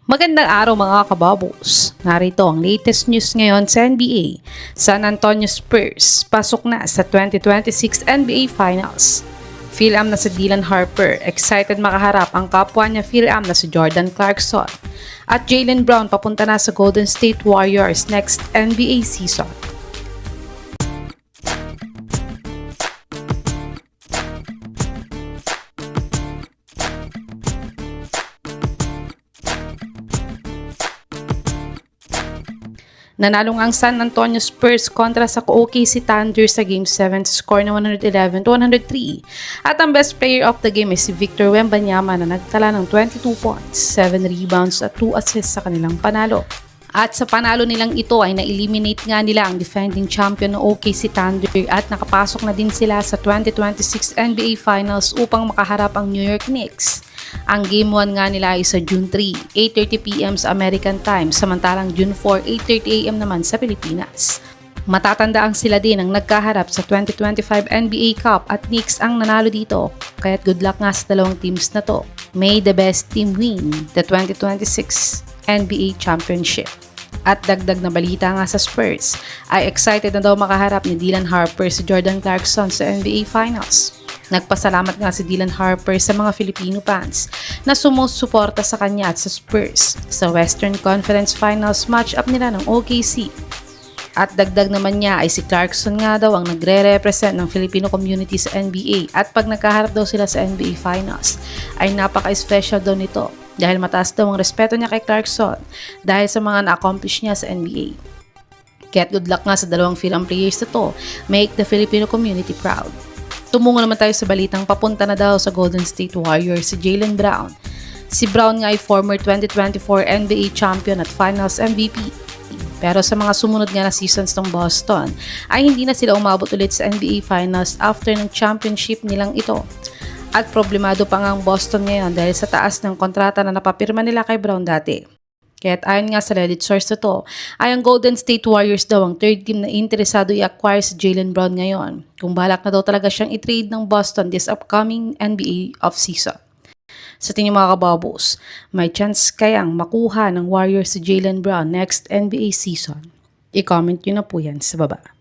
Magandang araw mga kababos. Narito ang latest news ngayon sa NBA. San Antonio Spurs pasok na sa 2026 NBA Finals. Fil-am na si Dylan Harper, excited makaharap ang kapwa niya Fil-am na si Jordan Clarkson. At Jaylen Brown papunta na sa Golden State Warriors next NBA season. Nanalo ang San Antonio Spurs kontra sa OKC Thunder sa Game 7 sa score na 111-103. At ang best player of the game ay si Victor Wembanyama na nagtala ng 22 points, 7 rebounds at 2 assists sa kanilang panalo. At sa panalo nilang ito ay na-eliminate nga nila ang defending champion na OKC Thunder at nakapasok na din sila sa 2026 NBA Finals upang makaharap ang New York Knicks. Ang Game 1 nga nila ay sa June 3, 8:30 PM sa American Time, samantalang June 4, 8:30 AM naman sa Pilipinas. Matatandaan sila din ang nagkaharap sa 2025 NBA Cup at Knicks ang nanalo dito, kaya't good luck nga sa dalawang teams na to. May the best team win the 2026 NBA Championship. At dagdag na balita nga sa Spurs, ay excited na daw makaharap ni Dylan Harper si Jordan Clarkson sa NBA Finals. Nagpasalamat nga si Dylan Harper sa mga Filipino fans na sumusuporta sa kanya at sa Spurs sa Western Conference Finals matchup nila ng OKC. At dagdag naman niya ay si Clarkson nga daw ang nagre-represent ng Filipino community sa NBA at pag nagkaharap daw sila sa NBA Finals ay napaka-special daw nito dahil mataas daw ang respeto niya kay Clarkson dahil sa mga na-accomplish niya sa NBA. Kaya't good luck nga sa dalawang Phil-am players na to, make the Filipino community proud. Tumungo naman tayo sa balitang papunta na daw sa Golden State Warriors si Jaylen Brown. Si Brown nga ay former 2024 NBA champion at Finals MVP. Pero sa mga sumunod nga na seasons ng Boston ay hindi na sila umabot ulit sa NBA Finals after ng championship nilang ito. At problemado pa nga ang Boston ngayon dahil sa taas ng kontrata na napapirma nila kay Brown dati. Kaya't ayon nga sa Reddit source na to, ay ang Golden State Warriors daw ang third team na interesado i-acquire si Jaylen Brown ngayon, kung balak na daw talaga siyang i-trade ng Boston this upcoming NBA offseason. Sa tingin mga kababos, may chance kayang makuha ng Warriors si Jaylen Brown next NBA season? I-comment nyo na po yan sa baba.